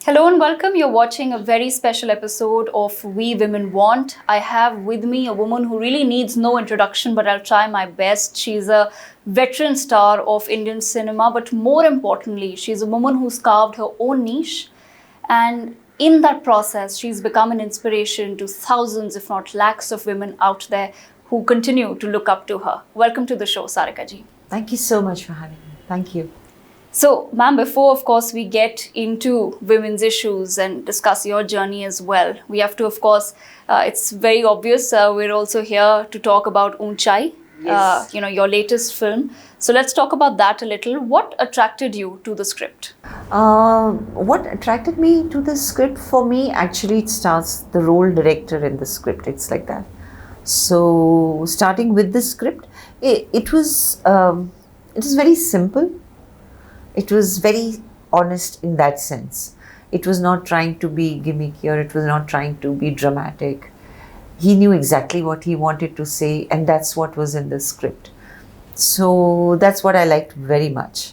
Hello and welcome. You're watching a very special episode of We Women Want. I have with me a woman who really needs no introduction, but I'll try my best. She's a veteran star of Indian cinema, but more importantly, she's a woman who's carved her own niche. And in that process, she's become an inspiration to thousands, if not lakhs, of women out there who continue to look up to her. Welcome to the show, Sarika ji. Thank you so much for having me. Thank you. So, ma'am, before, of course, we get into women's issues and discuss your journey as well, we have to, of course, it's very obvious, we're also here to talk about Unchai, Yes. your latest film. So, let's talk about that a little. What attracted you to the script? What attracted me to the script, for me, actually, it starts the role director in the script. It's like that. So, starting with the script, it was very simple. It was very honest in that sense. It was not trying to be gimmicky, or it was not trying to be dramatic. He knew exactly what he wanted to say, and that's what was in the script. So that's what I liked very much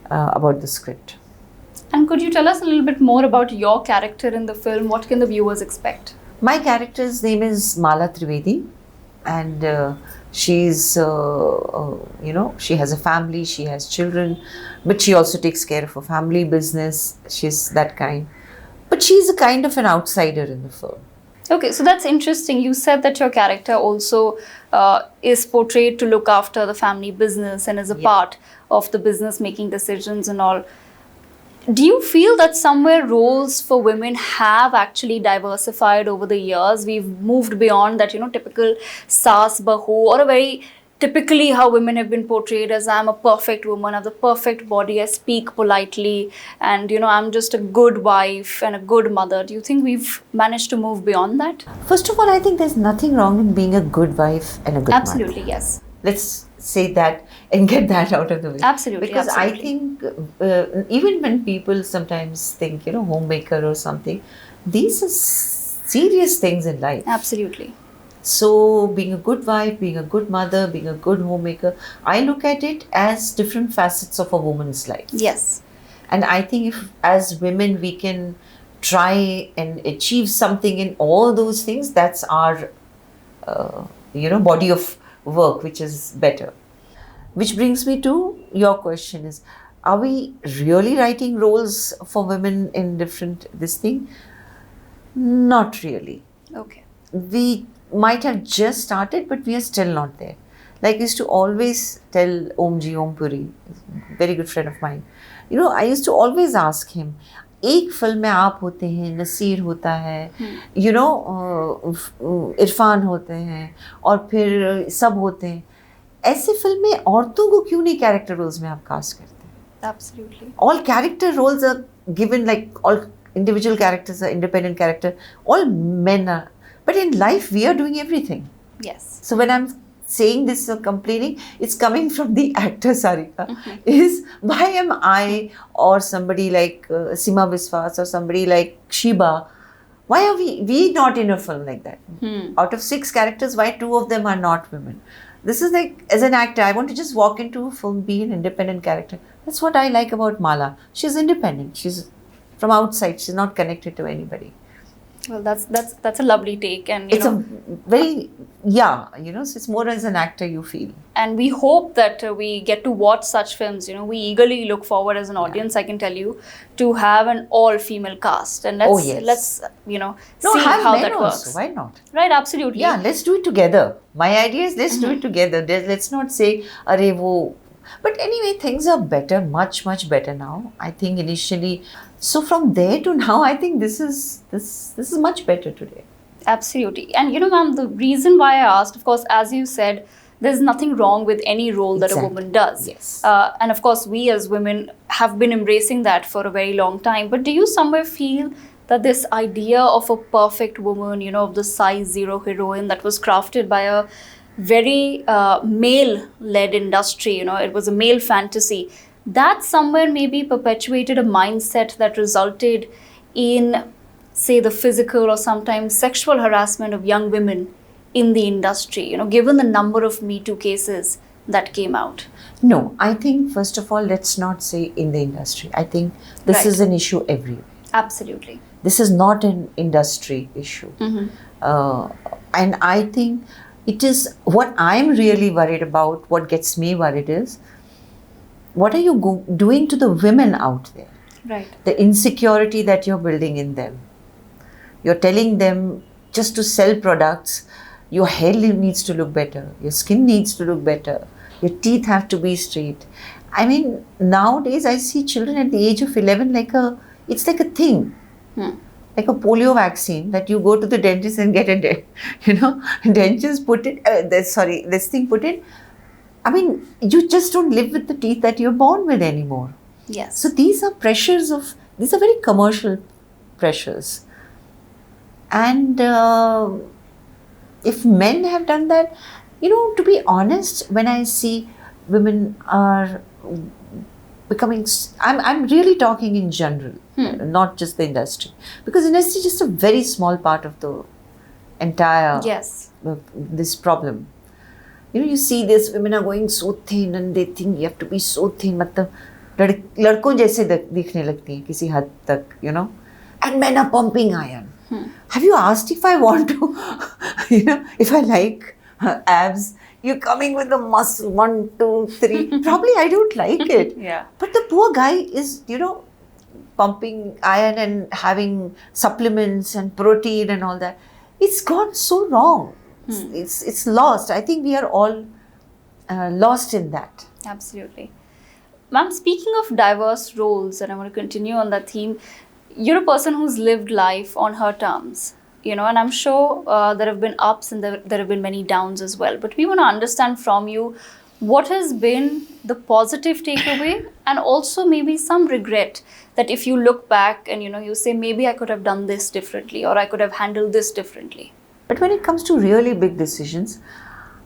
about the script. And could you tell us a little bit more about your character in the film? What can the viewers expect? My character's name is Mala Trivedi, and she's, she has a family, she has children, but she also takes care of her family business. She's that kind. But she's a kind of an outsider in the film. Okay, so that's interesting. You said that your character also is portrayed to look after the family business and is a part of the business making decisions and all. Do you feel that somewhere roles for women have actually diversified over the years? We've moved beyond that, typical saas bahu, or a very typically how women have been portrayed as, I'm a perfect woman, I have the perfect body, I speak politely, and I'm just a good wife and a good mother. Do you think we've managed to move beyond that? First of all, I think there's nothing wrong in being a good wife and a good Absolutely, mother. yes. Let's say that and get that out of the way. Absolutely. Because absolutely. I think even when people sometimes think, homemaker or something, these are serious things in life. Absolutely. So being a good wife, being a good mother, being a good homemaker, I look at it as different facets of a woman's life. Yes. And I think if as women we can try and achieve something in all those things, that's our, body of work, which is better. Which brings me to your question is, are we really writing roles for women in different this thing? Not really. Okay. We might have just started, but we are still not there. Like I used to always tell Om Puri, very good friend of mine, I used to always ask him, एक film में आप होते हैं, नसीर होता है, इरफान होते हैं, और फिर सब होते हैं, ऐसे फिल्म में औरतों को क्यों नहीं कैरेक्टर रोल्स में आप कास्ट करते हैं? Absolutely. All character roles are given, like all individual characters are independent character, all men are, but in life we are doing everything. Yes. So when I'm saying this or complaining, it's coming from the actor Sarika. Is why am I or somebody like Sima Biswas or somebody like Shiba, why are we not in a film like that? Out of 6 characters, why 2 of them are not women? This is like, as an actor, I want to just walk into a film, be an independent character. That's what I like about Mala. She's independent. She's from outside. She's not connected to anybody. Well, that's a lovely take, and It's a very, so it's more as an actor you feel. and we hope that we get to watch such films. We eagerly look forward as an audience, I can tell you, to have an all-female cast, and let's see how that works. Also. Why not? Right, absolutely. Yeah, let's do it together. My idea is let's do it together. Let's not say, "Arey wo." But anyway, things are better, much better now. I think initially. So from there to now, I think this is much better today. Absolutely. And ma'am, the reason why I asked, of course, as you said, there's nothing wrong with any role that a woman does. Yes. And of course, we as women have been embracing that for a very long time. But do you somewhere feel that this idea of a perfect woman, of the size 0 heroine that was crafted by a very male-led industry, it was a male fantasy, that somewhere maybe perpetuated a mindset that resulted in, say, the physical or sometimes sexual harassment of young women in the industry, given the number of Me Too cases that came out? No, I think first of all, let's not say in the industry. I think this is an issue everywhere. Absolutely. This is not an industry issue. And I think it is what I'm really worried about, what gets me worried is, what are you doing to the women out there? Right. The insecurity that you're building in them. You're telling them just to sell products, your hair needs to look better, your skin needs to look better, your teeth have to be straight. I mean, nowadays I see children at the age of 11 it's like a thing. Like a polio vaccine that you go to the dentist and get dentist put it, this thing put in. I mean, you just don't live with the teeth that you're born with anymore. Yes. So these are these are very commercial pressures. And if men have done that, to be honest, when I see women are becoming, I'm really talking in general, not just the industry, because industry is just a very small part of the entire this problem. You see this, women are going so thin and they think you have to be so thin, मतलब लड़कों जैसे दिखने लगती हैं किसी हद तक, and men are pumping iron. Have you asked if I want to, if I like abs? You're coming with the muscle, 1, 2, 3. Probably I don't like it. Yeah. But the poor guy is, pumping iron and having supplements and protein and all that. It's gone so wrong. It's lost. I think we are all lost in that. Absolutely. Ma'am, speaking of diverse roles, and I want to continue on that theme, you're a person who's lived life on her terms, and I'm sure there have been ups and there have been many downs as well. But we want to understand from you, what has been the positive takeaway and also maybe some regret that if you look back and, you say, maybe I could have done this differently or I could have handled this differently. But when it comes to really big decisions,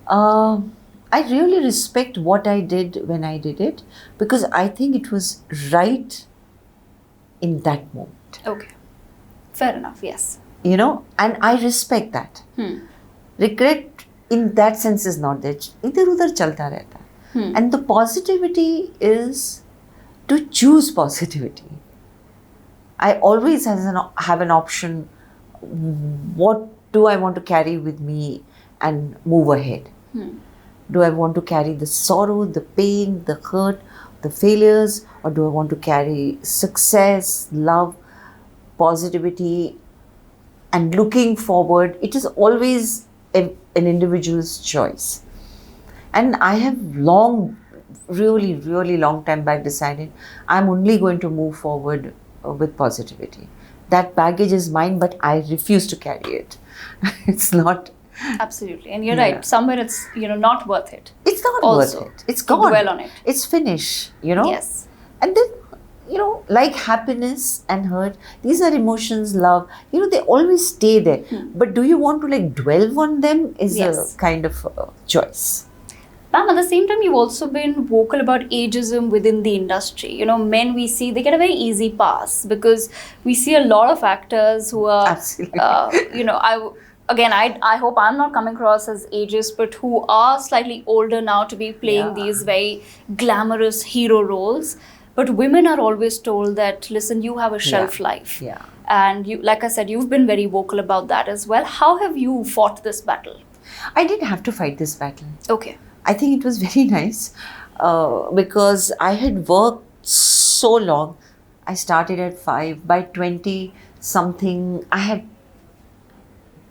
I really respect what I did when I did it, because I think it was right in that moment. Okay. Fair enough, yes. And I respect that. Regret in that sense is not there. Idhar-udhar chalta rehta hai. And the positivity is to choose positivity. I always have an option. What do I want to carry with me and move ahead? Do I want to carry the sorrow, the pain, the hurt, the failures, or do I want to carry success, love, positivity, and looking forward? It is always an individual's choice. And I have really, really long time back decided I'm only going to move forward with positivity. That baggage is mine, but I refuse to carry it. It's not. Absolutely. And you're right. Somewhere it's, not worth it. It's not also, worth it. It's gone. Dwell on it. It's finished, Yes. And then, like happiness and hurt, these are emotions, love, they always stay there. But do you want to dwell on them is a kind of choice. Ma'am, at the same time, you've also been vocal about ageism within the industry. Men we see, they get a very easy pass because we see a lot of actors who are, Absolutely. I hope I'm not coming across as ageist, but who are slightly older now to be playing these very glamorous hero roles. But women are always told that, listen, you have a shelf life. Yeah. And you, like I said, you've been very vocal about that as well. How have you fought this battle? I didn't have to fight this battle. Okay. I think it was very nice because I had worked so long. I started at 5. By 20 something, I had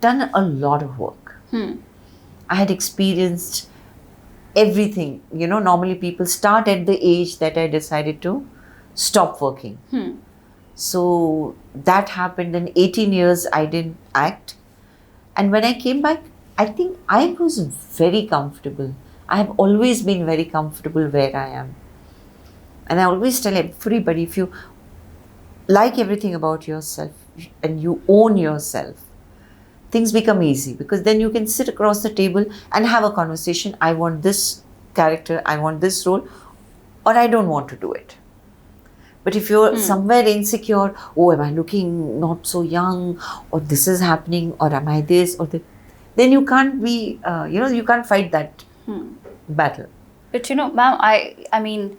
done a lot of work. I had experienced everything. Normally people start at the age that I decided to stop working. So that happened. In 18 years, I didn't act. And when I came back, I think I was very comfortable. I have always been very comfortable where I am. And I always tell everybody, if you like everything about yourself and you own yourself, things become easy, because then you can sit across the table and have a conversation. I want this character, I want this role, or I don't want to do it. But if you're somewhere insecure, oh, am I looking not so young, or this is happening, or am I this, or that, then you can't be, you can't fight that battle. But ma'am, I mean,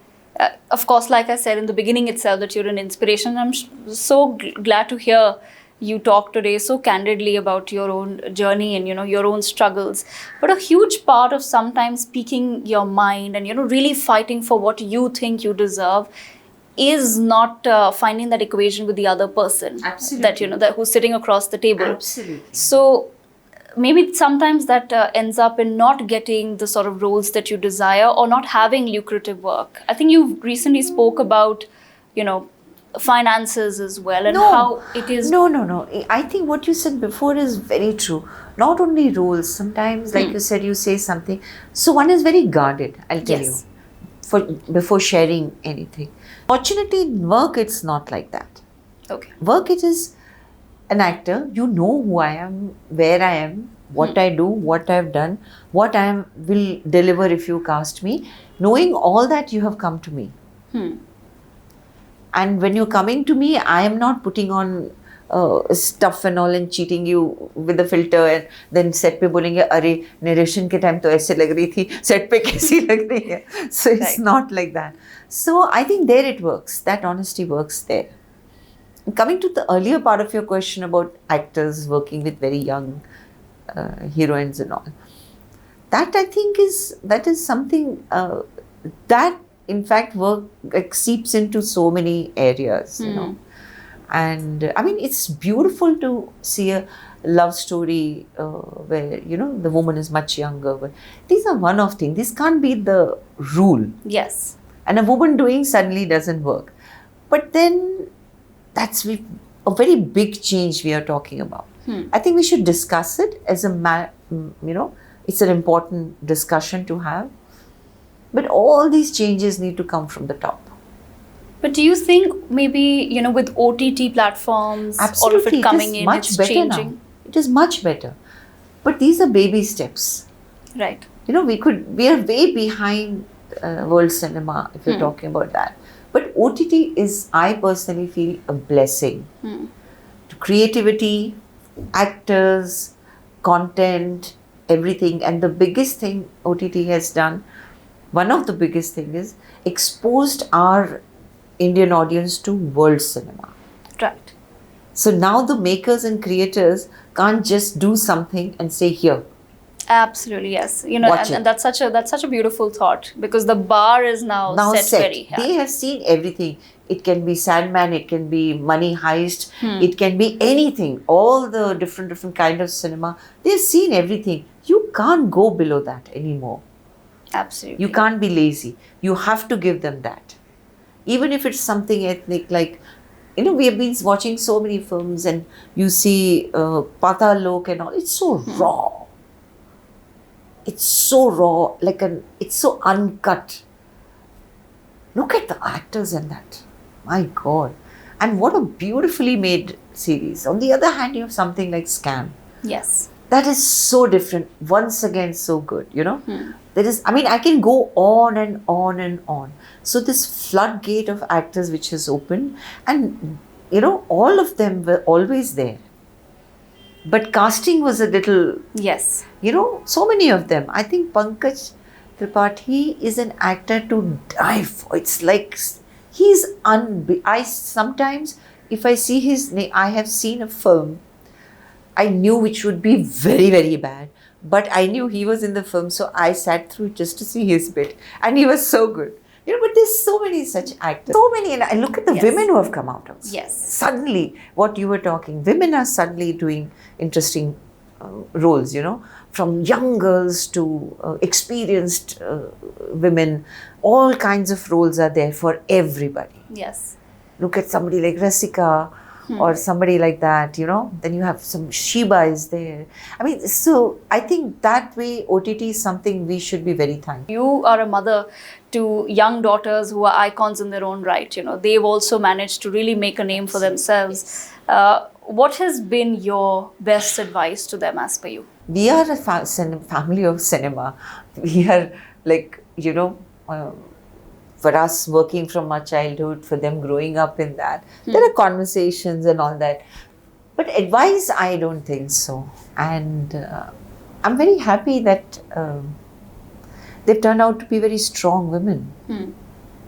Of course, like I said in the beginning itself, that you're an inspiration. I'm so glad to hear you talk today so candidly about your own journey and your own struggles. But a huge part of sometimes speaking your mind and really fighting for what you think you deserve is not finding that equation with the other person. Absolutely. That who's sitting across the table. Absolutely. So maybe sometimes that ends up in not getting the sort of roles that you desire or not having lucrative work. I think you recently spoke about, finances as well, and how it is. No. I think what you said before is very true. Not only roles, sometimes, like you said, you say something. So one is very guarded, I'll tell Yes. you, before sharing anything. Fortunately, in work, it's not like that. Okay. Work, it is an actor. You know who I am, where I am, what I do, what I've done, what I will deliver if you cast me. Knowing all that, you have come to me. And when you're coming to me, I am not putting on stuff and all and cheating you with the filter and then set पे बोलेंगे अरे narration के time तो ऐसे लग रही थी, set पे कैसी लग रही है. So it's Right. not like that. So I think there it works. That honesty works there. Coming to the earlier part of your question about actors working with very young heroines and all, that I think is something that in fact work seeps into so many areas, and I mean it's beautiful to see a love story where the woman is much younger, but these are one of things. This can't be the rule, Yes. and a woman doing suddenly doesn't work. But then that's a very big change we are talking about. I think we should discuss it as it's an important discussion to have. But all these changes need to come from the top. But do you think maybe, with OTT platforms, all of Absolutely, it coming is in, much it's better changing? now. It is much better. But these are baby steps. Right. We are way behind world cinema if you're talking about that. But OTT is, I personally feel, a blessing to creativity, actors, content, everything. And the biggest thing OTT has done, one of the biggest thing, is exposed our Indian audience to world cinema. Right. So now the makers and creators can't just do something and say, here. Absolutely, yes. Watch And it. that's such a beautiful thought, because the bar is now set very high. They have seen everything. It can be Sandman, it can be Money Heist, it can be anything. All the different kind of cinema. They've seen everything. You can't go below that anymore. Absolutely. You can't be lazy. You have to give them that. Even if it's something ethnic, like, we have been watching so many films and you see Patal Lok and all. It's so raw. It's so raw, it's so uncut. Look at the actors in that. My God. And what a beautifully made series. On the other hand, you have something like Scam. Yes. That is so different. Once again, so good, There is, I can go on and on and on. So this floodgate of actors which has opened, and, all of them were always there. But casting was a little, Yes. so many of them. I think Pankaj Tripathi is an actor to die for. It's like, sometimes, if I see his name, I have seen a film I knew which would be very, very bad. But I knew he was in the film, so I sat through just to see his bit. And he was so good. But there's so many such actors. So many. And I look at the women who have come out also. Yes. Suddenly, what you were talking, women are suddenly doing interesting roles, from young girls to experienced women. All kinds of roles are there for everybody. Yes. Look at somebody like Rasika or somebody like that, Then you have some Shiba is there. So I think that way OTT is something we should be very thankful. You are a mother to young daughters who are icons in their own right. They've also managed to really make a name for themselves. What has been your best advice to them as per you? We are a family of cinema. We are like, for us working from our childhood, for them growing up in that, there are conversations and all that. But advice, I don't think so. And I'm very happy that they've turned out to be very strong women.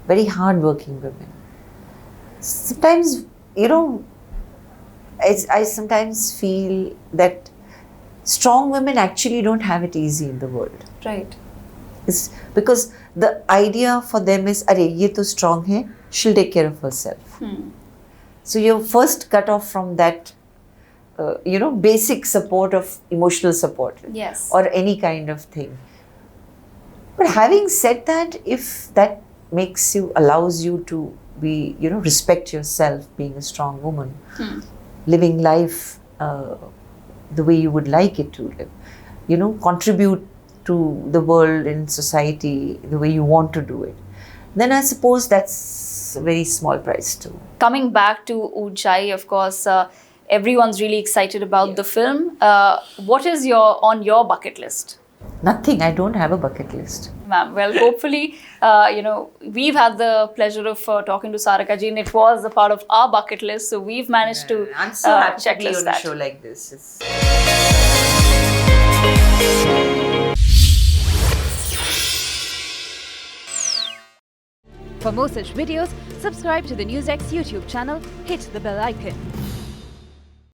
very hardworking women. Sometimes, I sometimes feel that strong women actually don't have it easy in the world. Right. It's because the idea for them is, "Arey, ye to strong hai, she'll take care of herself." So you're first cut off from that, basic support of emotional support. Yes. Or any kind of thing. But having said that, if that allows you to be, respect yourself, being a strong woman, living life the way you would like it to live, contribute to the world and society the way you want to do it, then I suppose that's a very small price too. Coming back to Ujai, of course, everyone's really excited about the film. What is on your bucket list? Nothing. I don't have a bucket list. Ma'am, well, hopefully, we've had the pleasure of talking to Sarika ji, and it was a part of our bucket list, so we've managed to I'm so happy to be checklist on a that. show like this. For more such videos, subscribe to the NewsX YouTube channel, hit the bell icon.